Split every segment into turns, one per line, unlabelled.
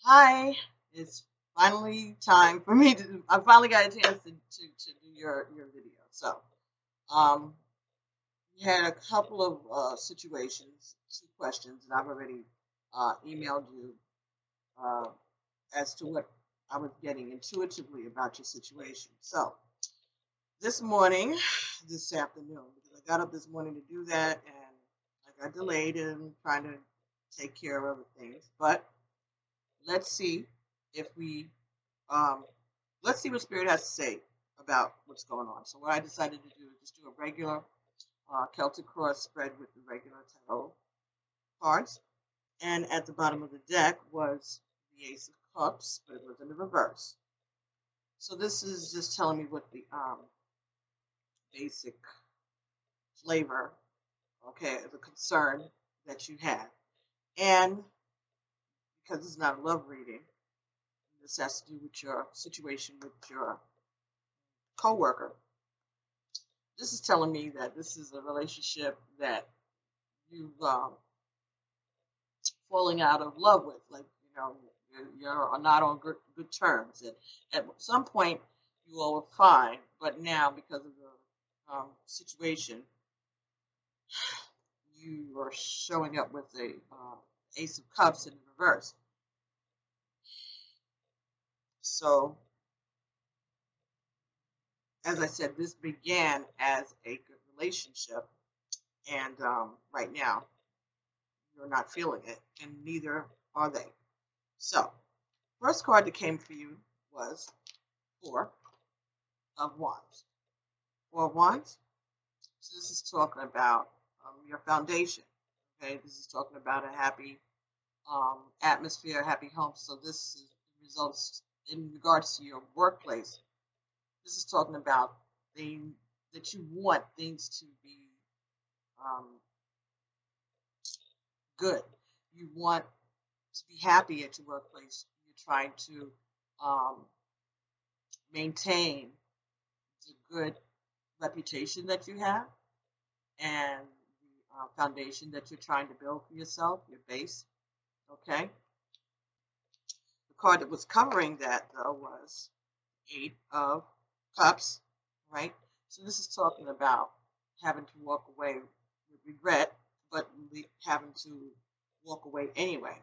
Hi, it's finally time for me to. I finally got a chance to do your video. So, um, we had a couple of situations, two questions, and I've already emailed you uh, as to what I was getting intuitively about your situation. So, this morning, this afternoon, because I got up this morning to do that, and I got delayed in trying to take care of other things, but let's see if we um, let's see what Spirit has to say about what's going on. So what I decided to do is just do a regular Celtic cross spread with the regular tarot cards, and at the bottom of the deck was the Ace of Cups, but it was in the reverse. So this is just telling me what the basic flavor, okay, the concern that you have, and because it's not a love reading, this has to do with your situation with your coworker. This is telling me that this is a relationship that you've falling out of love with, like you're not on good terms. And at some point, you all were fine, but now because of the situation, you are showing up with a Ace of Cups in reverse. So, as I said, this began as a good relationship, and right now you're not feeling it, and neither are they. So, first card that came for you was Four of Wands. Four of Wands. So this is talking about your foundation. Okay, this is talking about a happy atmosphere, a happy home. So this is results in regards to your workplace. This is talking about things that you want things to be um, good. You want to be happy at your workplace. You're trying to um, maintain the good reputation that you have and the foundation that you're trying to build for yourself, your base. Okay. The card that was covering that though was Eight of Cups, right? So this is talking about having to walk away with regret, but having to walk away anyway.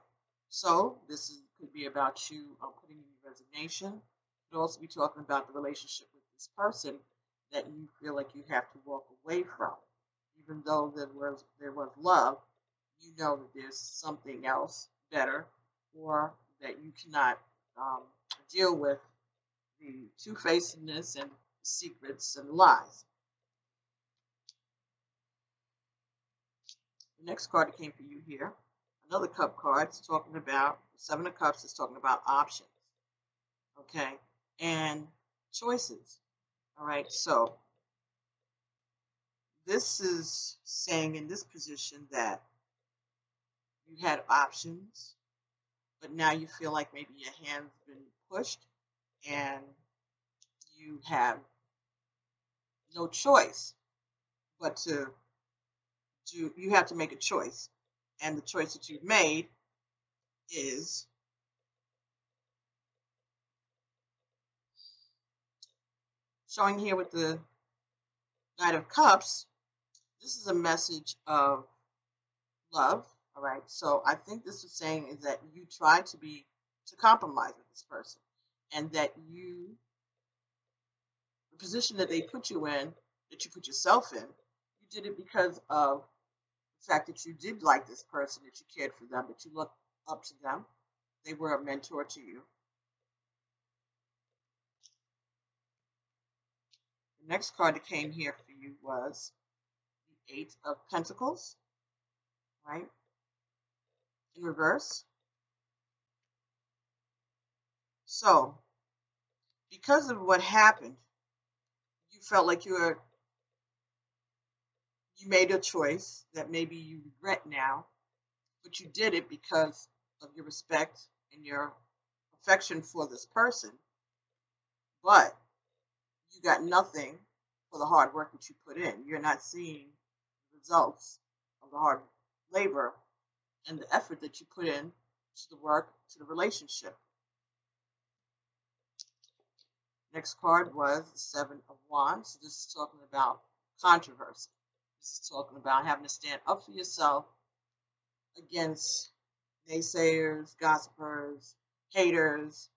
So could be about you putting in your resignation. It could also be talking about the relationship with this person that you feel like you have to walk away from. Even though there was love, you know that there's something else better, or that you cannot deal with the two-facedness and secrets and lies. The next card that came for you here, another cup card, is talking about Seven of Cups is talking about options, okay, and choices. All right, so this is saying in this position that you had options, but now you feel like maybe your hand's been pushed and you have no choice but you have to make a choice. And the choice that you've made is showing here with the Knight of Cups. This is a message of love. All right. So I think this is saying is that you tried to compromise with this person, and that the position that they put you in, that you put yourself in, you did it because of the fact that you did like this person, that you cared for them, that you looked up to them. They were a mentor to you. The next card that came here for you was the Eight of Pentacles, right? In reverse. So, because of what happened, you felt like you made a choice that maybe you regret now, but you did it because of your respect and your affection for this person. But you got nothing for the hard work that you put in. You're not seeing the results of the hard labor and the effort that you put in to the work, to the relationship. Next card was the Seven of Wands. So this is talking about controversy. This is talking about having to stand up for yourself against naysayers, gossipers, haters,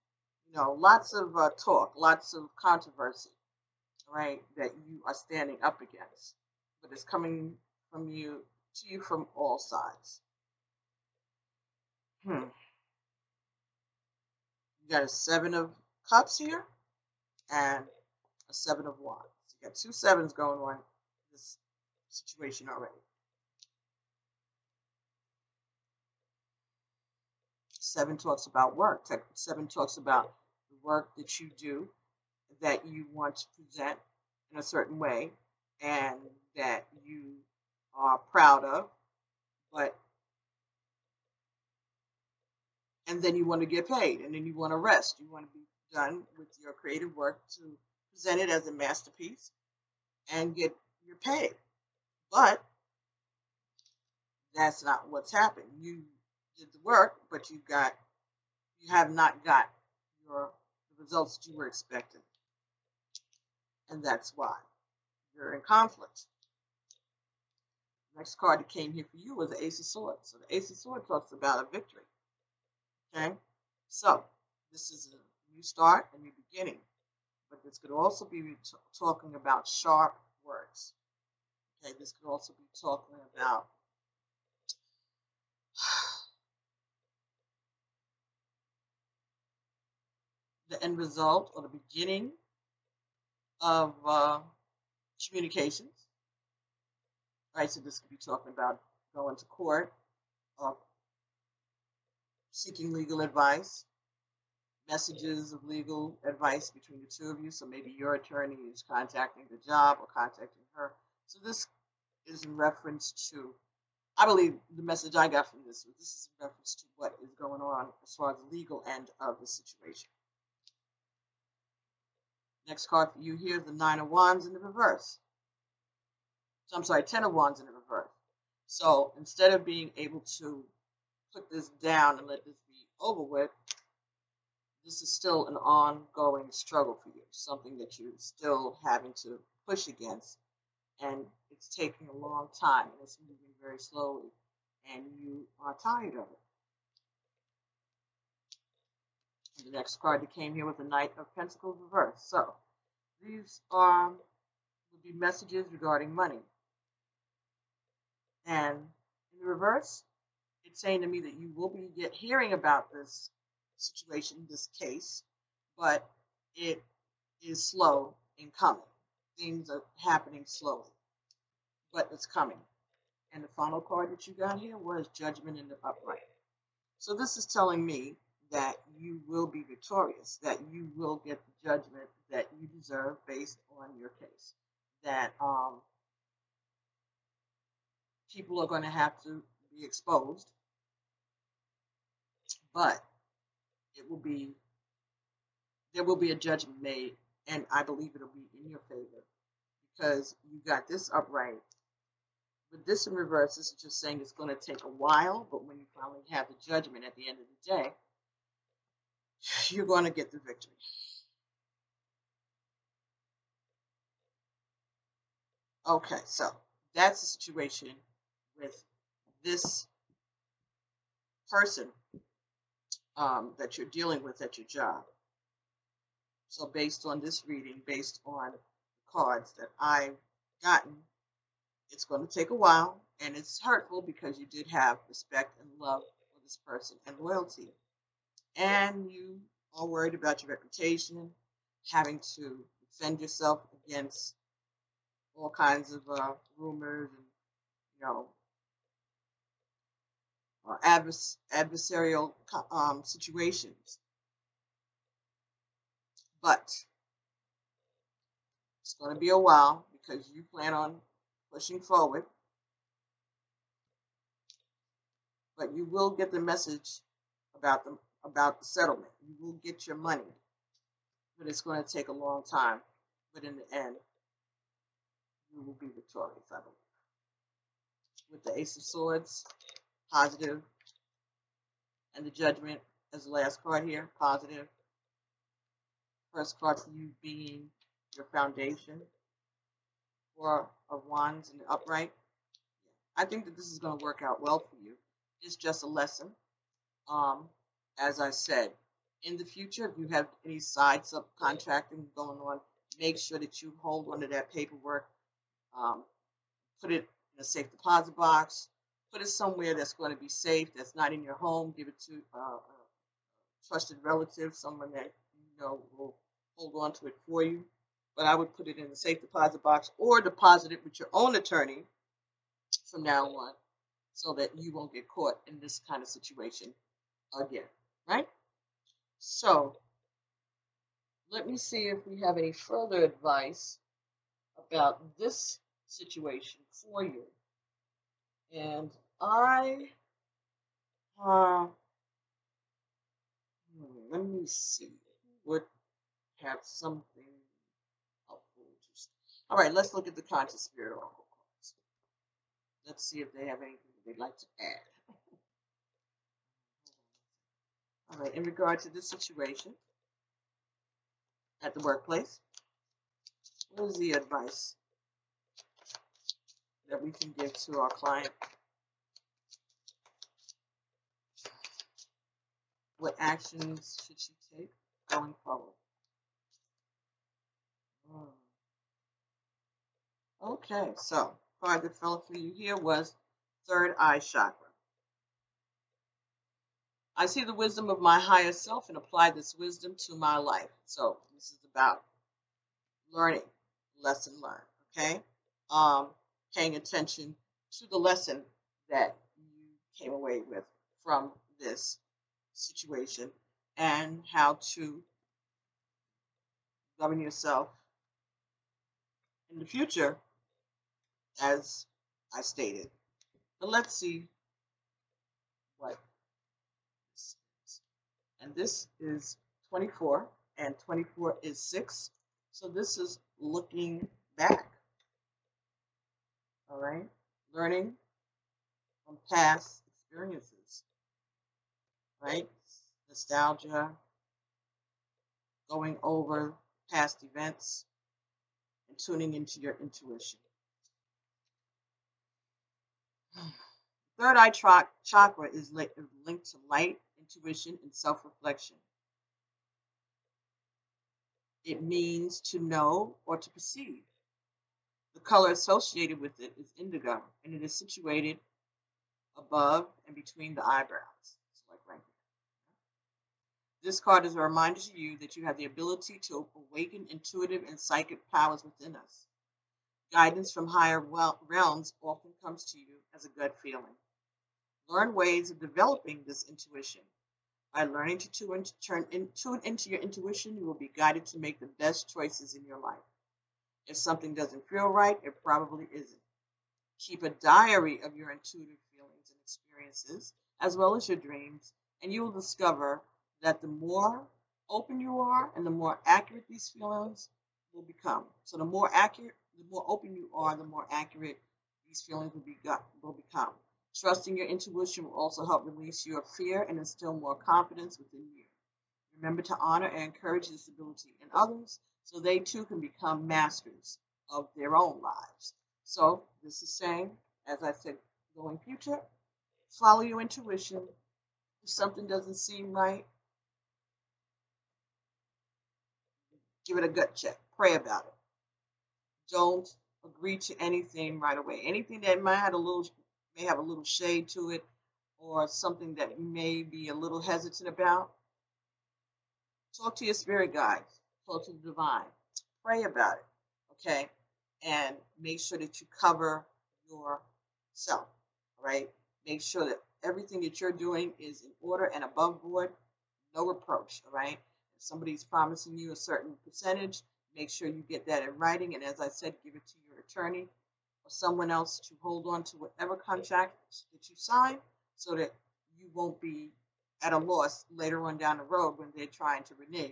lots of talk, lots of controversy, right, that you are standing up against. But it's coming from you to you from all sides. You got a Seven of Cups here and a Seven of Wands. You got two sevens going on in this situation already. Seven talks about work. Seven talks about the work that you do, that you want to present in a certain way, and that you are proud of, and then you want to get paid, and then you want to rest. You want to be done with your creative work to present it as a masterpiece and get your pay. But that's not what's happened. You did the work, but you have not got the results that you were expecting. And that's why you're in conflict. Next card that came here for you was the Ace of Swords. So the Ace of Swords talks about a victory. Okay? So this is a new start, a new beginning. But this could also be talking about sharp words. Okay? This could also be talking about the end result or the beginning of communications. Right, so this could be talking about going to court, seeking legal advice, messages of legal advice between the two of you. So maybe your attorney is contacting the job or contacting her. So this is in reference to, I believe the message I got from this is in reference to what is going on as far as the legal end of the situation. Next card for you here is the Nine of Wands in the reverse. So I'm sorry, Ten of Wands in the reverse. So instead of being able to put this down and let this be over with, this is still an ongoing struggle for you, something that you're still having to push against, and it's taking a long time, and it's moving very slowly, and you are tired of it. The next card that came here was the Knight of Pentacles reverse. So these would be messages regarding money. And in the reverse, it's saying to me that you will be hearing about this situation, this case, but it is slow in coming. Things are happening slowly, but it's coming. And the final card that you got here was Judgment in the Upright. So this is telling me that you will be victorious, that you will get the judgment that you deserve based on your case, that people are going to have to be exposed, but there will be a judgment made, and I believe it'll be in your favor because you got this upright. With this in reverse, this is just saying it's going to take a while, but when you finally have the judgment at the end of the day, you're going to get the victory. Okay, so that's the situation with this person that you're dealing with at your job. So based on this reading, based on the cards that I've gotten, it's going to take a while, and it's hurtful because you did have respect and love for this person and loyalty. And you are worried about your reputation, having to defend yourself against all kinds of rumors and, adversarial situations. But it's going to be a while because you plan on pushing forward. But you will get the message about the settlement. You will get your money. But it's going to take a long time. But in the end, you will be victorious, I believe. With the Ace of Swords, positive And the Judgment as the last card here, positive. First card for you being your foundation. Four of Wands in the upright. I think that this is going to work out well for you. It's just a lesson. As I said, in the future, if you have any side subcontracting going on, make sure that you hold onto that paperwork. Put it in a safe deposit box. Put it somewhere that's going to be safe, that's not in your home. Give it to a trusted relative, someone that you know will hold on to it for you. But I would put it in a safe deposit box or deposit it with your own attorney from now on so that you won't get caught in this kind of situation again, right? So let me see if we have any further advice about this situation for you. And I, let me see, would have something helpful to say. All right, let's look at the Conscious Spirit Oracle cards. Let's see if they have anything they'd like to add. All right, in regard to this situation at the workplace, what is the advice that we can give to our client? What actions should she take going forward? Okay, so card that fell for you here was Third Eye Chakra. I see the wisdom of my higher self and apply this wisdom to my life. So this is about learning, lesson learned, okay? Paying attention to the lesson that you came away with from this situation and how to govern yourself in the future, as I stated. But let's see what this is. And this is 24, and 24 is 6. So this is looking back. All right? Learning from past experiences. Right? Nostalgia, going over past events, and tuning into your intuition. Third eye chakra is linked to light, intuition, and self-reflection. It means to know or to perceive. The color associated with it is indigo, and it is situated above and between the eyebrows. So like right here. This card is a reminder to you that you have the ability to awaken intuitive and psychic powers within us. Guidance from higher realms often comes to you as a gut feeling. Learn ways of developing this intuition. By learning to tune into your intuition, you will be guided to make the best choices in your life. If something doesn't feel right, it probably isn't. Keep a diary of your intuitive feelings and experiences, as well as your dreams, and you will discover that the more open you are and the more accurate these feelings will become. So the more open you are, the more accurate these feelings will become. Trusting your intuition will also help release your fear and instill more confidence within you. Remember to honor and encourage this ability in others so they too can become masters of their own lives. So this is saying, as I said, going future, follow your intuition. If something doesn't seem right, give it a gut check. Pray about it. Don't agree to anything right away. Anything that may have a little shade to it, or something that you may be a little hesitant about, talk to your spirit guides, talk to the divine, pray about it, okay? And make sure that you cover yourself, all right? Make sure that everything that you're doing is in order and above board, no reproach, all right? If somebody's promising you a certain percentage, make sure you get that in writing, and as I said, give it to your attorney or someone else to hold on to whatever contract that you sign so that you won't be at a loss later on down the road when they're trying to renege.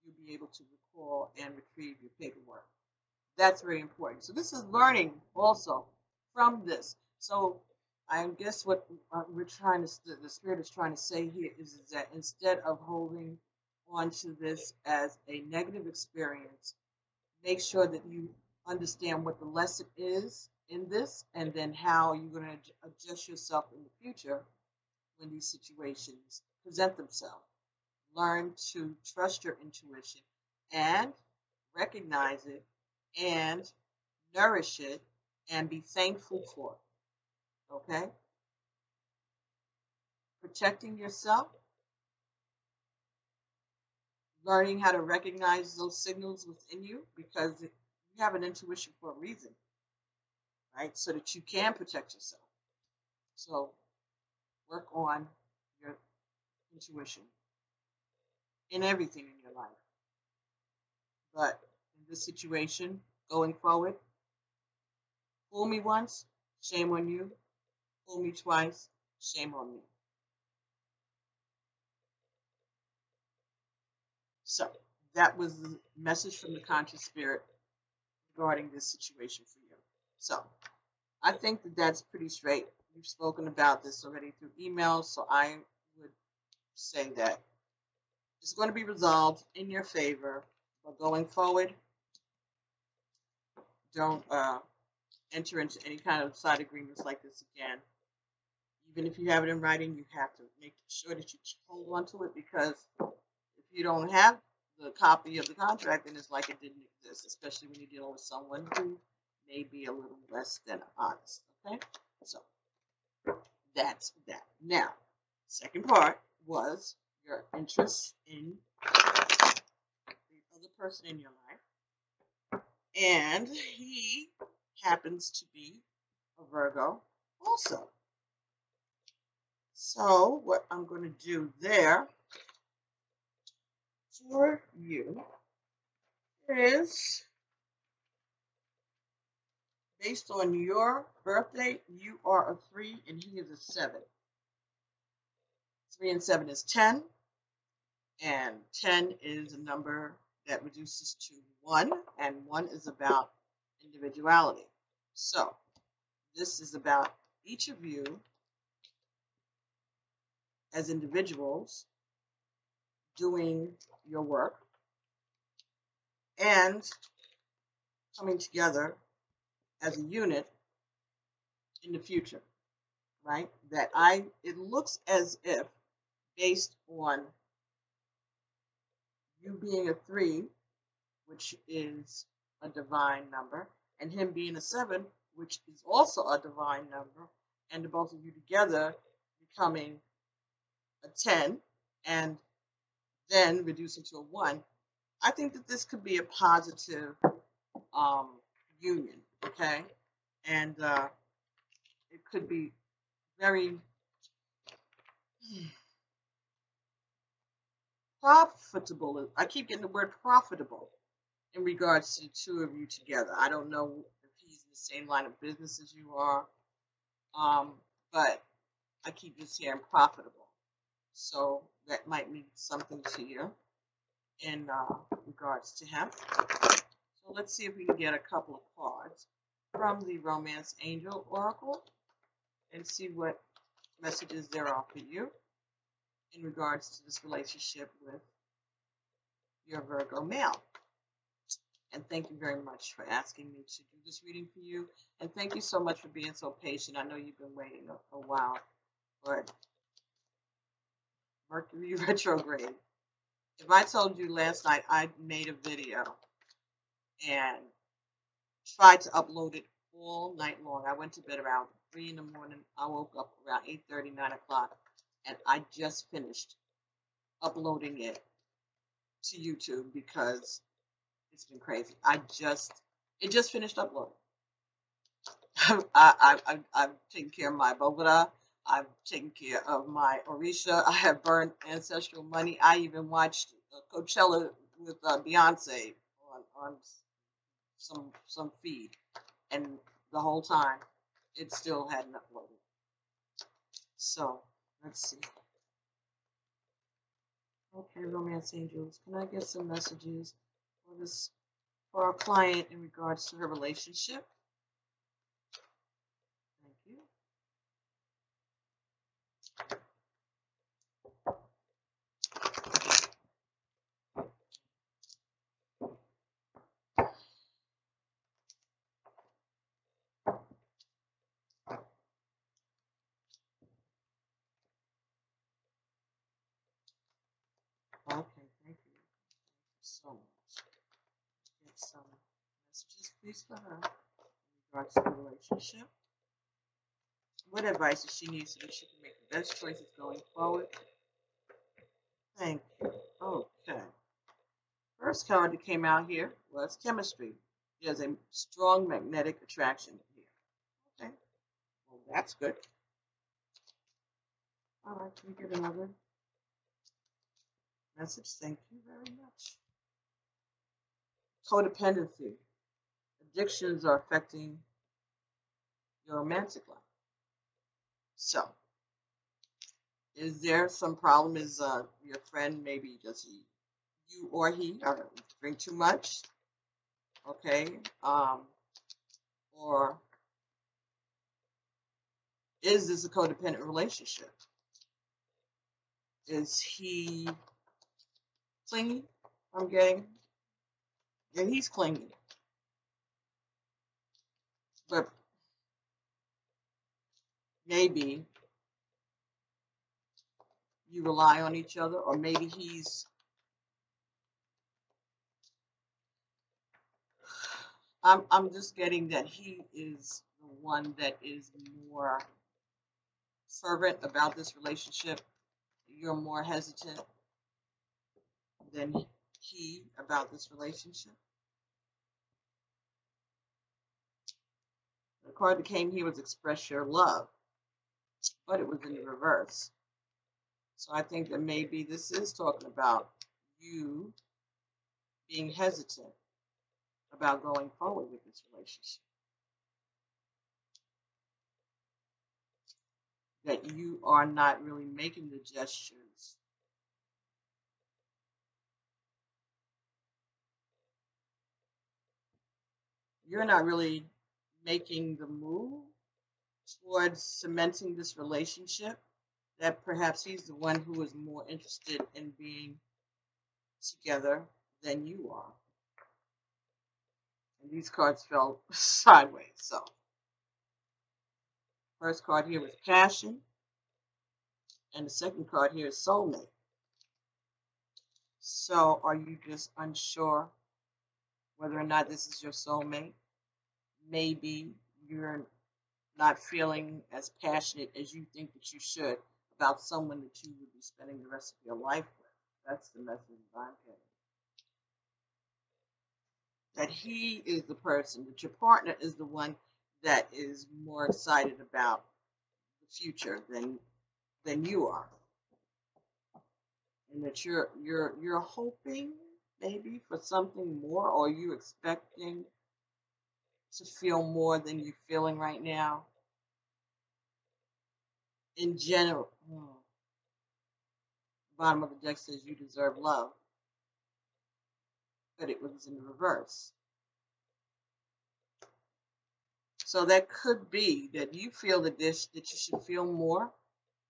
You'll be able to recall and retrieve your paperwork. That's very important. So this is learning also from this. So I guess what we're trying to, the Spirit is trying to say here is that instead of holding on to this as a negative experience, make sure that you understand what the lesson is in this and then how you're going to adjust yourself in the future when these situations present themselves. Learn to trust your intuition and recognize it and nourish it and be thankful for it. Okay? Protecting yourself, learning how to recognize those signals within you because you have an intuition for a reason, right? So that you can protect yourself. So work on your intuition in everything in your life. But in this situation, going forward, fool me once, shame on you. Fool me twice, shame on me. So that was the message from the conscious spirit regarding this situation for you. So I think that that's pretty straight. We've spoken about this already through emails, so I would say that it's going to be resolved in your favor. But going forward, don't enter into any kind of side agreements like this again. Even if you have it in writing, you have to make sure that you hold on to it because if you don't have the copy of the contract, then it's like it didn't exist, especially when you're dealing with someone who may be a little less than honest. Okay? So that's that. Now, second part was your interest in the other person in your life. And he happens to be a Virgo also. So what I'm going to do there for you is based on your birthday, you are a 3 and he is a 7. 3 and 7 is 10, and 10 is a number that reduces to 1, and 1 is about individuality. So this is about each of you as individuals doing your work and coming together as a unit in the future, right? It looks as if based on you being a 3, which is a divine number, and him being a 7, which is also a divine number, and the both of you together becoming a 10 and then reducing to a 1, I think that this could be a positive union, okay? And it could be very profitable. I keep getting the word profitable in regards to the two of you together. I don't know if he's in the same line of business as you are, but I keep just hearing profitable. So that might mean something to you in regards to him. So let's see if we can get a couple of cards from the Romance Angel Oracle and see what messages there are for you in regards to this relationship with your Virgo male. And thank you very much for asking me to do this reading for you. And thank you so much for being so patient. I know you've been waiting a while, but Mercury retrograde. If I told you last night I made a video and tried to upload it all night long. I went to bed around 3 in the morning. I woke up around 8:30, 9 o'clock, and I just finished uploading it to YouTube because it's been crazy. It just finished uploading. I've taken care of my Bogota. I've taken care of my Orisha. I have burned ancestral money. I even watched Coachella with Beyonce on some feed, and the whole time it still hadn't uploaded. So let's see. Okay, Romance Angels, can I get some messages for our client in regards to her relationship? Thank you. So get some messages, please, for her in regards to the relationship. What advice does she need so that she can make the best choices going forward? Thank you. Okay. First card that came out here was chemistry. There's a strong magnetic attraction here. Okay. Well, that's good. All right, can we get another message? Thank you very much. Codependency. Addictions are affecting your romantic life. So, is there some problem? Is your friend, maybe does he, you or he, or drink too much? Okay. Or is this a codependent relationship? Is he clingy? I'm getting. Yeah, he's clingy. But maybe you rely on each other, or maybe he's, I'm just getting that he is the one that is more fervent about this relationship. You're more hesitant than he about this relationship. The card that came here was express your love, but it was in the reverse. So I think that maybe this is talking about you being hesitant about going forward with this relationship. That you are not really making the gestures. You're not really making the move towards cementing this relationship. That perhaps he's the one who is more interested in being together than you are. And these cards fell sideways. So, first card here was passion. And the second card here is soulmate. So, are you just unsure whether or not this is your soulmate? Maybe you're not feeling as passionate as you think that you should about someone that you would be spending the rest of your life with. That's the message I'm getting. That he is the person, that your partner is the one that is more excited about the future than you are. And that you're hoping maybe for something more, or you expecting to feel more than you're feeling right now. In general, bottom of the deck says you deserve love, but it was in the reverse. So that could be that you feel that that you should feel more,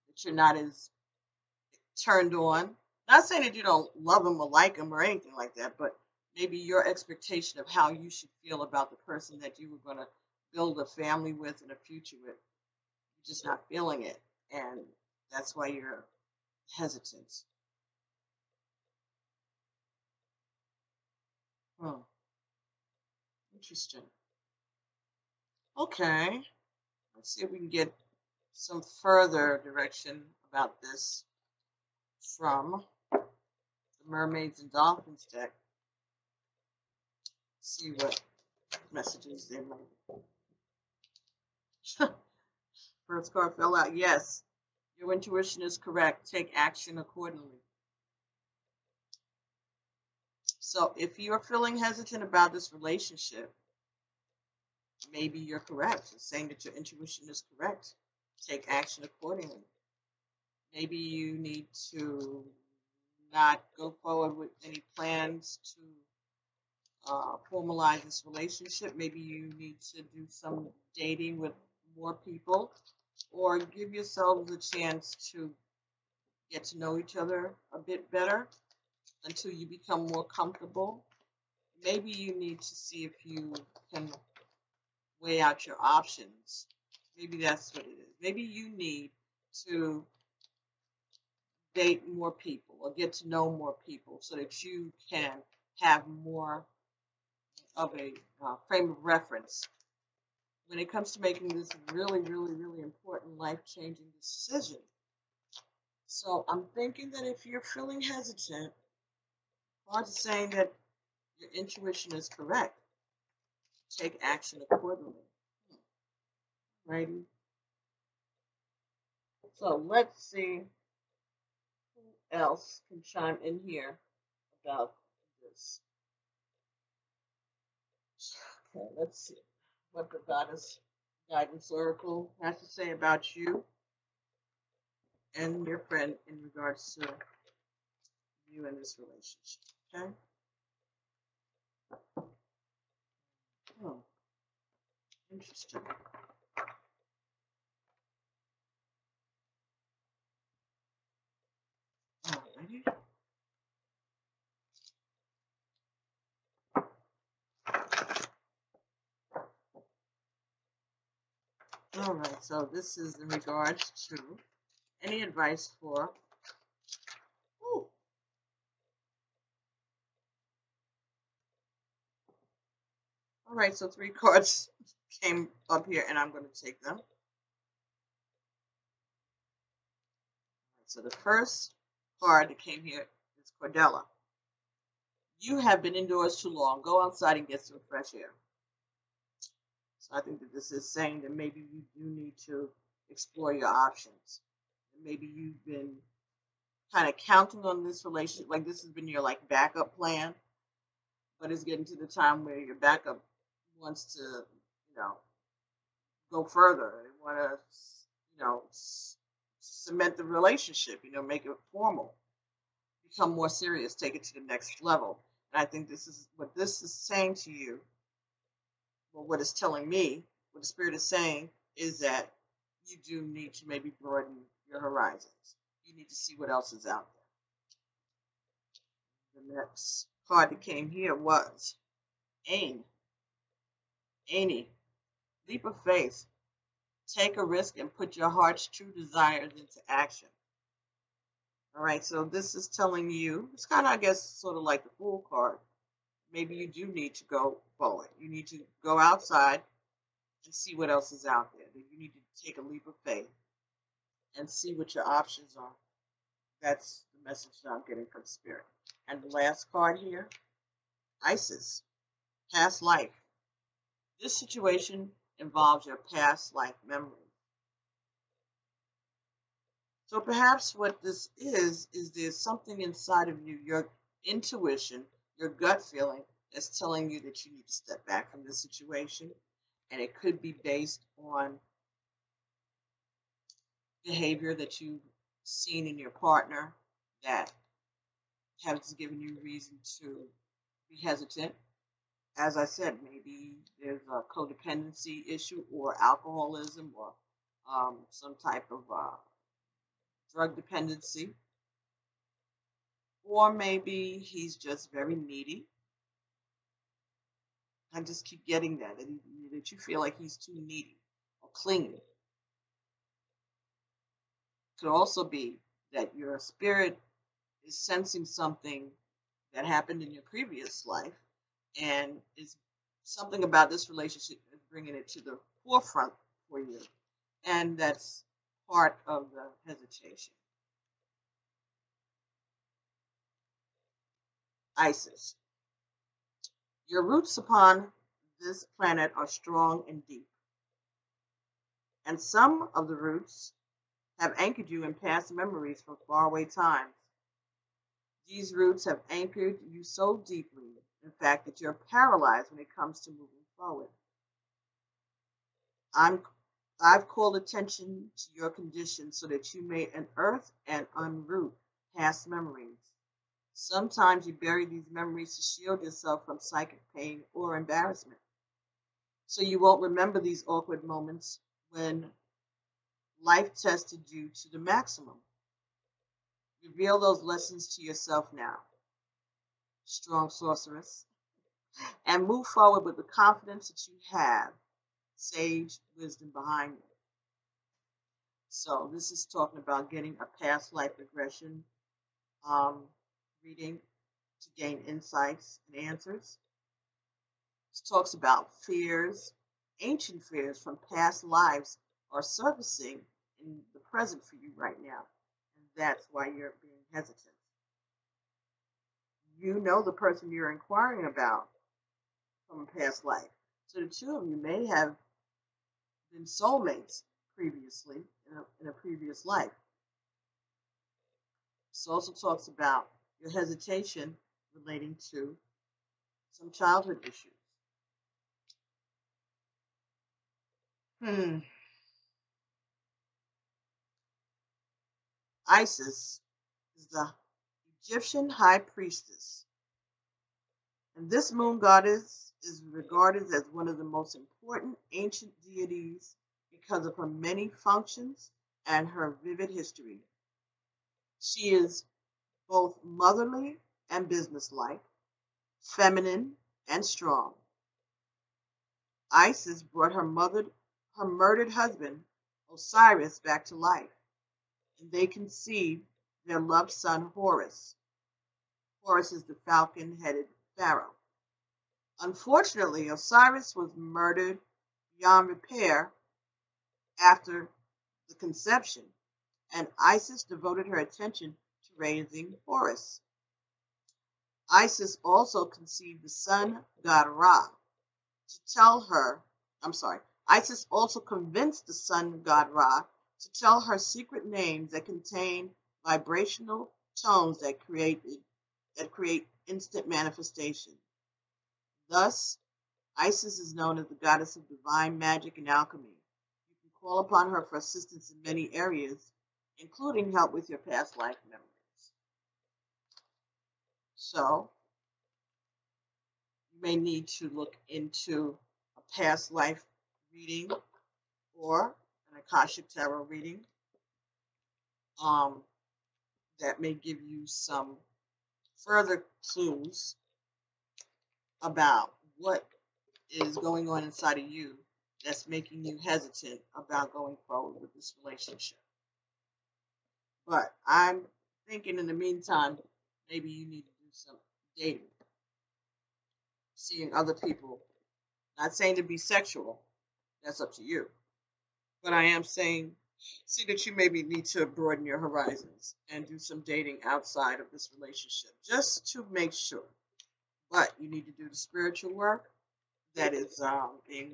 that you're not as turned on. Not saying that you don't love him or like him or anything like that, but maybe your expectation of how you should feel about the person that you were going to build a family with and a future with, you're just not feeling it. And that's why you're hesitant. Interesting. Okay. Let's see if we can get some further direction about this from the Mermaids and Dolphins deck. See what messages they might. First card fell out. Yes, your intuition is correct. Take action accordingly. So if you're feeling hesitant about this relationship, maybe you're correct. It's saying that your intuition is correct. Take action accordingly. Maybe you need to not go forward with any plans to formalize this relationship. Maybe you need to do some dating with more people, or give yourselves a chance to get to know each other a bit better until you become more comfortable. Maybe you need to see if you can weigh out your options. Maybe that's what it is. Maybe you need to date more people or get to know more people so that you can have more of a frame of reference when it comes to making this really, really, really important life-changing decision. So I'm thinking that if you're feeling hesitant, cards saying that your intuition is correct, take action accordingly. Righty. So let's see who else can chime in here about this. Okay, let's see what the goddess guidance oracle has to say about you and your friend in regards to you and this relationship. Okay. Oh, interesting. Alrighty. All right. So this is in regards to any advice for. Ooh. All right. So 3 cards came up here, and I'm going to take them. So the first card that came here is Cordella. You have been indoors too long. Go outside and get some fresh air. So I think that this is saying that maybe you do need to explore your options. Maybe you've been kind of counting on this relationship, like this has been your like backup plan, but it's getting to the time where your backup wants to, go further. They want to, cement the relationship, make it formal, become more serious, take it to the next level. And I think this is what this is saying to you. Well, what it's telling me, what the spirit is saying, is that you do need to maybe broaden your horizons. You need to see what else is out there. The next card that came here was Ain. Annie. Leap of faith. Take a risk and put your heart's true desires into action. All right, so this is telling you, it's kind of, I guess, sort of like the Fool card. Maybe you do need to go forward. You need to go outside and see what else is out there. You need to take a leap of faith and see what your options are. That's the message that I'm getting from Spirit. And the last card here, Isis, past life. This situation involves your past life memory. So perhaps what this is there's something inside of you, your intuition, your gut feeling, that's telling you that you need to step back from this situation. And it could be based on behavior that you've seen in your partner that has given you reason to be hesitant. As I said, maybe there's a codependency issue or alcoholism or some type of drug dependency. Or maybe he's just very needy. I just keep getting that you feel like he's too needy or clingy. Could also be that your spirit is sensing something that happened in your previous life and is something about this relationship is bringing it to the forefront for you. And that's part of the hesitation. Isis. Your roots upon this planet are strong and deep. And some of the roots have anchored you in past memories from faraway times. These roots have anchored you so deeply, in fact, that you're paralyzed when it comes to moving forward. I've called attention to your condition so that you may unearth and unroot past memories. Sometimes you bury these memories to shield yourself from psychic pain or embarrassment. So you won't remember these awkward moments when life tested you to the maximum. Reveal those lessons to yourself now, strong sorceress, and move forward with the confidence that you have, sage wisdom behind you. So this is talking about getting a past life regression reading to gain insights and answers. This talks about fears, ancient fears from past lives are surfacing in the present for you right now. And that's why you're being hesitant. You know the person you're inquiring about from a past life. So the two of you may have been soulmates previously in a previous life. This also talks about your hesitation relating to some childhood issues. Isis is the Egyptian high priestess, and this moon goddess is regarded as one of the most important ancient deities because of her many functions and her vivid history. She is both motherly and businesslike, feminine and strong. Isis brought her murdered husband, Osiris, back to life, and they conceived their loved son, Horus. Horus is the falcon-headed pharaoh. Unfortunately, Osiris was murdered beyond repair after the conception, and Isis devoted her attention to raising Horus. Isis also conceived the sun god Ra to tell her, Isis also convinced the sun god Ra to tell her secret names that contain vibrational tones that create instant manifestation. Thus, Isis is known as the goddess of divine magic and alchemy. You can call upon her for assistance in many areas, including help with your past life memories. So, you may need to look into a past life reading or an Akashic Tarot reading that may give you some further clues about what is going on inside of you that's making you hesitant about going forward with this relationship. But I'm thinking in the meantime, maybe you need to do some dating, seeing other people. Not saying to be sexual, that's up to you. But I am saying, see that you maybe need to broaden your horizons and do some dating outside of this relationship, just to make sure. But you need to do the spiritual work that is being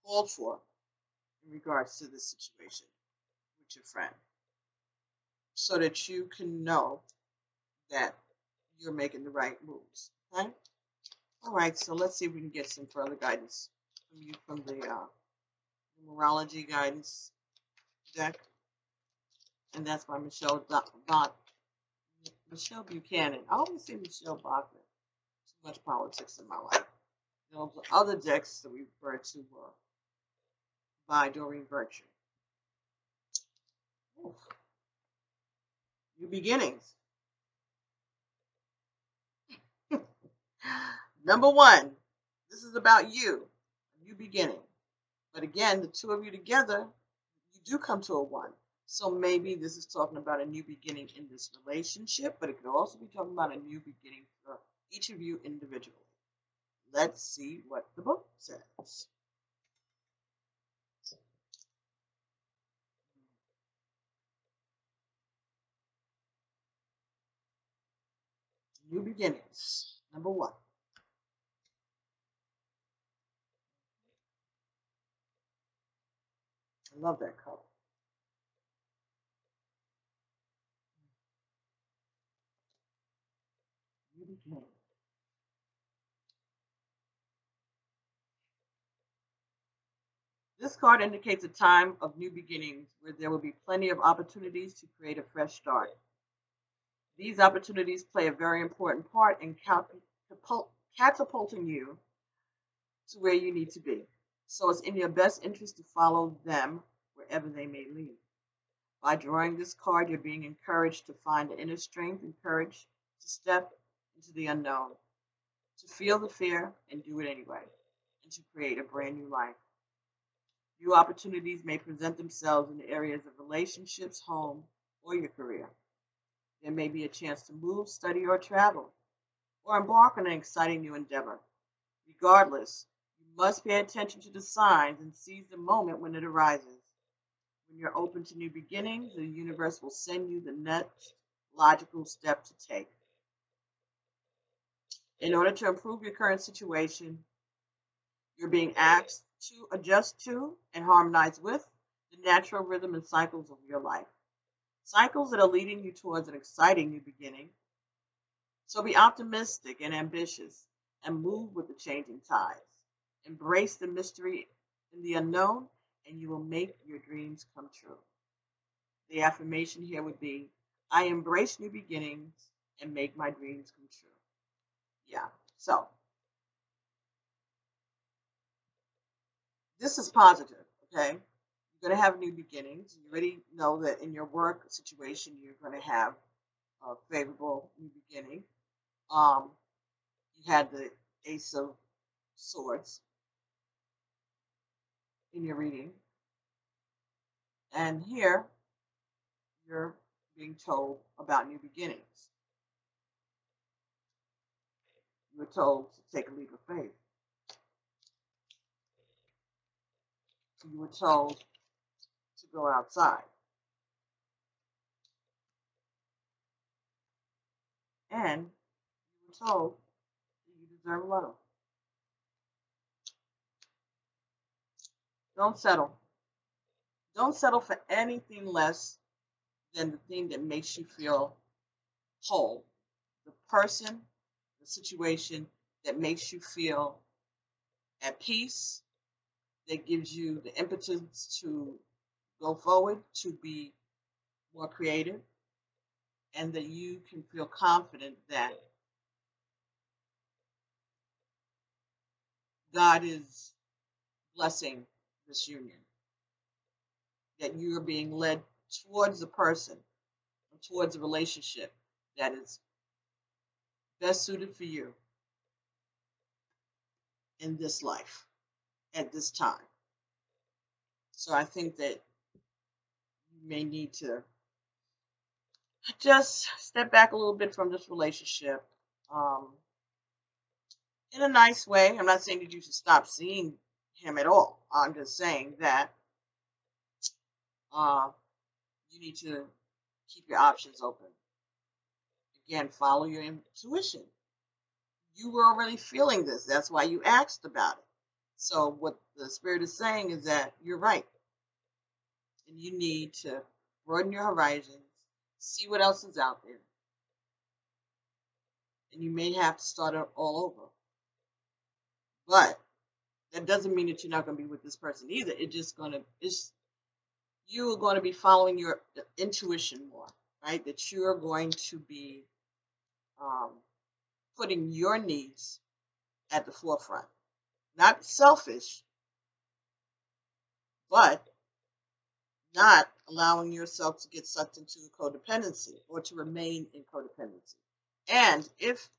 called for in regards to this situation with your friend, so that you can know that you're making the right moves. Okay? All right, so let's see if we can get some further guidance from you from the numerology guidance deck, and that's by Michelle Buchanan. I always say Michelle Bachman. Too much politics in my life. The other decks that we referred to were by Doreen Virtue. Oof. New beginnings. Number one, this is about you, a new beginning. But again, the two of you together, you do come to a one. So maybe this is talking about a new beginning in this relationship, but it could also be talking about a new beginning for each of you individually. Let's see what the book says. New beginnings. Number one. I love that color. New beginnings. This card indicates a time of new beginnings where there will be plenty of opportunities to create a fresh start. These opportunities play a very important part in catapulting you to where you need to be. So it's in your best interest to follow them wherever they may lead. By drawing this card, you're being encouraged to find the inner strength and courage to step into the unknown, to feel the fear and do it anyway, and to create a brand new life. New opportunities may present themselves in the areas of relationships, home, or your career. There may be a chance to move, study, or travel. or embark on an exciting new endeavor. Regardless, you must pay attention to the signs and seize the moment when it arises. When you're open to new beginnings, the universe will send you the next logical step to take. In order to improve your current situation, you're being asked to adjust to and harmonize with the natural rhythm and cycles of your life. Cycles that are leading you towards an exciting new beginning. So be optimistic and ambitious and move with the changing tides. Embrace the mystery in the unknown, and you will make your dreams come true. The affirmation here would be, I embrace new beginnings and make my dreams come true. Yeah. So this is positive, okay? You're going to have new beginnings. You already know that in your work situation, you're going to have a favorable new beginning. You had the Ace of Swords in your reading. And here, you're being told about new beginnings. You were told to take a leap of faith. You were told to go outside. And you were told that you deserve love. Don't settle. Don't settle for anything less than the thing that makes you feel whole. The person, the situation that makes you feel at peace, that gives you the impetus to go forward, to be more creative, and that you can feel confident that God is blessing this union, that you are being led towards the person, towards a relationship that is best suited for you in this life at this time. So I think that you may need to just step back a little bit from this relationship um, in a nice way. I'm not saying that you should stop seeing him at all. I'm just saying that uh, you need to keep your options open. Again, follow your intuition. You were already feeling this. That's why you asked about it. So what the spirit is saying is that you're right. And you need to broaden your horizons, see what else is out there. And you may have to start it all over. But that doesn't mean that you're not going to be with this person either. You are going to be following your intuition more, right? That you're going to be putting your needs at the forefront. Not selfish, but not allowing yourself to get sucked into codependency or to remain in codependency. And if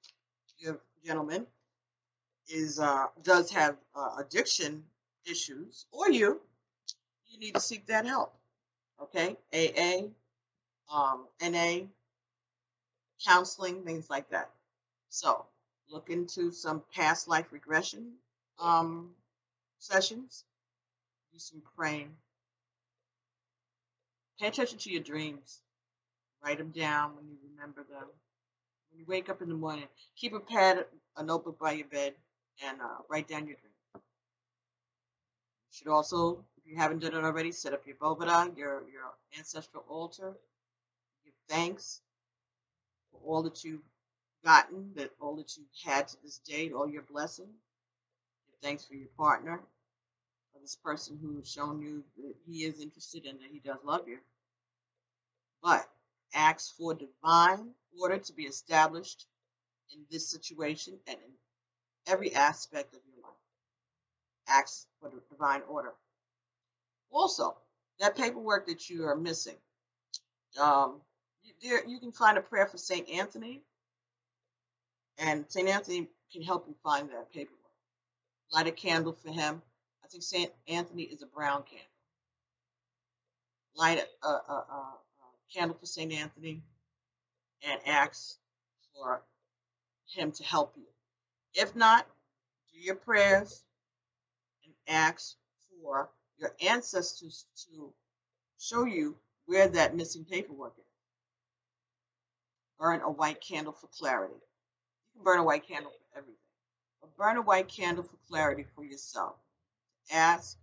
your gentleman does have addiction issues, or you need to seek that help. Okay, AA, NA, counseling, things like that. So look into some past life regression sessions. Do some praying. Pay attention to your dreams. Write them down when you remember them. When you wake up in the morning, keep a pad, a notebook by your bed, and write down your dream. You should also, if you haven't done it already, set up your Bovada, your ancestral altar. Give thanks for all that you've gotten, that all that you've had to this date, all your blessings. Give thanks for your partner, for this person who's shown you that he is interested and that he does love you. But ask for divine order to be established in this situation and in every aspect of your life. Ask for the divine order. Also, that paperwork that you are missing, you can find a prayer for St. Anthony, and St. Anthony can help you find that paperwork. Light a candle for him. I think St. Anthony is a brown candle. Light a candle for St. Anthony and ask for him to help you. If not, do your prayers and ask for your ancestors to show you where that missing paperwork is. Burn a white candle for clarity. You can burn a white candle for everything, but burn a white candle for clarity for yourself. Ask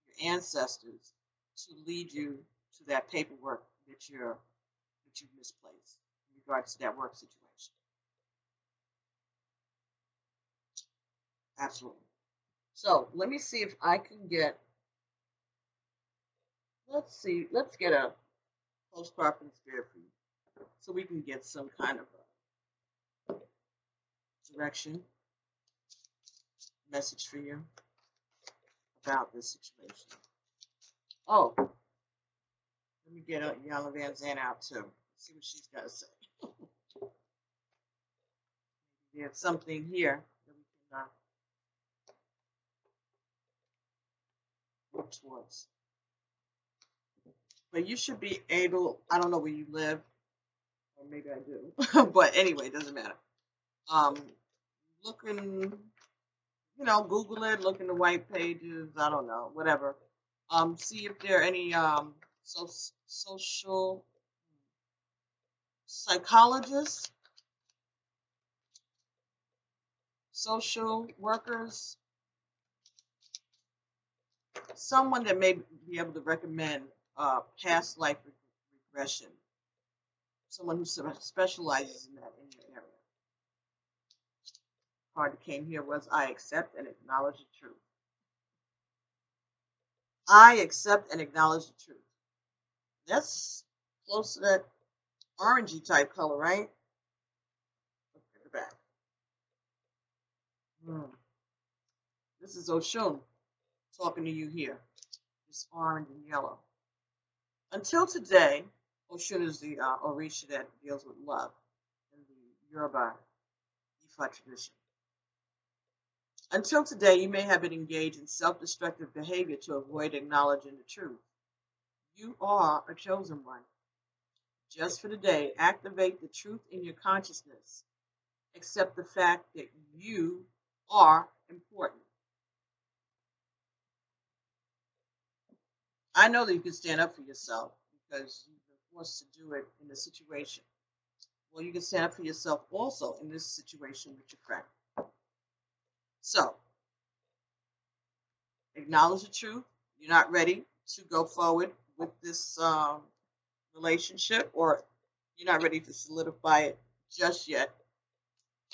your ancestors to lead you to that paperwork that you've misplaced in regards to that work situation. Absolutely. So let me see if I can get. Let's see. Let's get a postcard from spirit for you, so we can get some kind of a direction message for you about this situation. Oh, let me get Yana Van Zandt out too. See what she's got to say. We have something here that we can work towards. But you should be able, I don't know where you live, or maybe I do, but anyway, it doesn't matter. Looking, Google it, look in the white pages, I don't know, whatever. See if there are any social psychologists, social workers, someone that may be able to recommend past life regression, someone who specializes in that in your area. The card that came here was I accept and acknowledge the truth. I accept and acknowledge the truth. That's close to that orangey type color, right? Look at the back. This is Oshun talking to you here. This orange and yellow. Until today, Oshun is the Orisha that deals with love in the Yoruba Ifa tradition. Until today, you may have been engaged in self-destructive behavior to avoid acknowledging the truth. You are a chosen one. Just for today, activate the truth in your consciousness. Accept the fact that you are important. I know that you can stand up for yourself because you've been forced to do it in the situation. Well, you can stand up for yourself also in this situation with your friend. So, acknowledge the truth. You're not ready to go forward with this relationship, or you're not ready to solidify it just yet,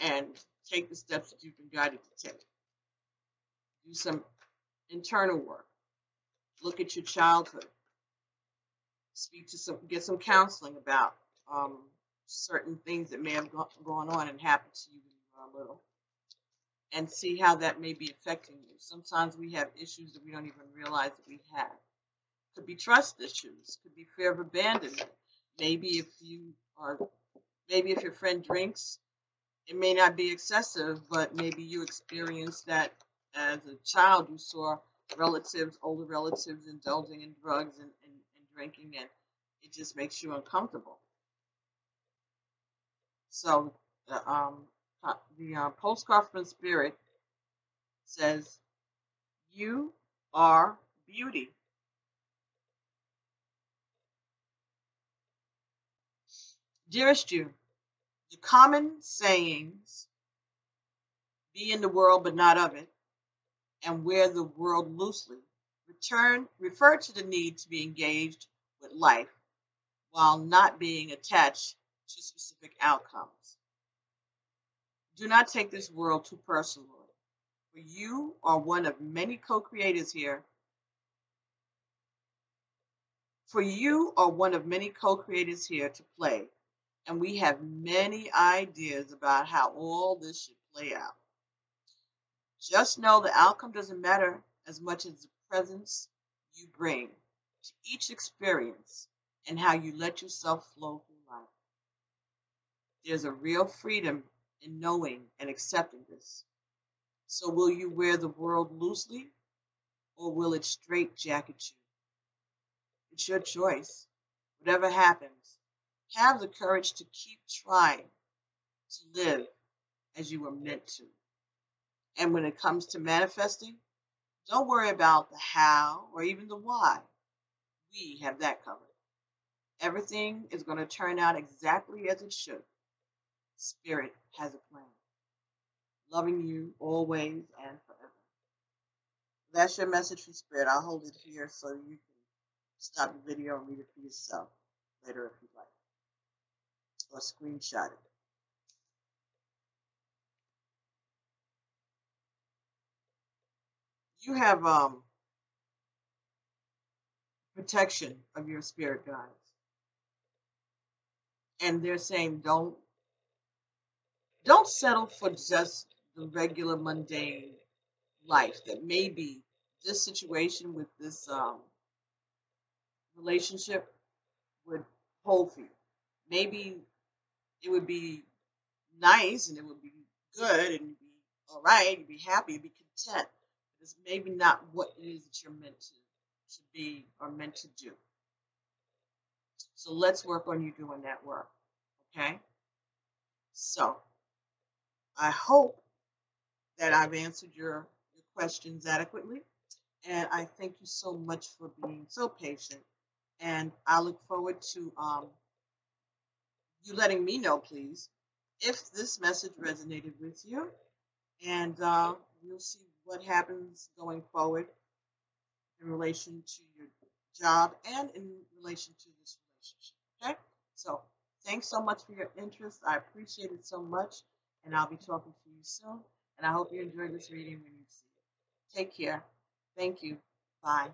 and take the steps that you've been guided to take. Do some internal work. Look at your childhood. Get some counseling about certain things that may have gone on and happened to you when you were little, and see how that may be affecting you. Sometimes we have issues that we don't even realize that we have. Could be trust issues. Could be fear of abandonment. Maybe if your friend drinks, it may not be excessive, but maybe you experienced that as a child. You saw older relatives indulging in drugs and drinking, and it just makes you uncomfortable. So the postcard from Spirit says, you are beauty. Dearest you, the common sayings, be in the world but not of it, and wear the world loosely, refer to the need to be engaged with life while not being attached to specific outcomes. Do not take this world too personally, for you are one of many co-creators here. For you are one of many co-creators here to play, and we have many ideas about how all this should play out. Just know the outcome doesn't matter as much as the presence you bring to each experience and how you let yourself flow through life. There's a real freedom in knowing and accepting this. So will you wear the world loosely, or will it straitjacket you? It's your choice. Whatever happens, have the courage to keep trying to live as you were meant to. And when it comes to manifesting, don't worry about the how or even the why. We have that covered. Everything is going to turn out exactly as it should. Spirit has a plan. Loving you always and forever. That's your message from Spirit. I'll hold it here so you can stop the video and read it for yourself later if you'd like, or screenshot it. You have protection of your spirit guides, and they're saying don't settle for just the regular mundane life that maybe this situation with this relationship would hold for you. Maybe it would be nice and it would be good and you'd be all right, you'd be happy, you'd be content. But it's maybe not what it is that you're meant to be or meant to do. So let's work on you doing that work. Okay? So I hope that I've answered your questions adequately. And I thank you so much for being so patient. And I look forward to you letting me know, please, if this message resonated with you. And we'll see what happens going forward in relation to your job and in relation to this relationship. Okay? So thanks so much for your interest. I appreciate it so much. And I'll be talking to you soon. And I hope you enjoy this reading when you see it. Take care. Thank you. Bye.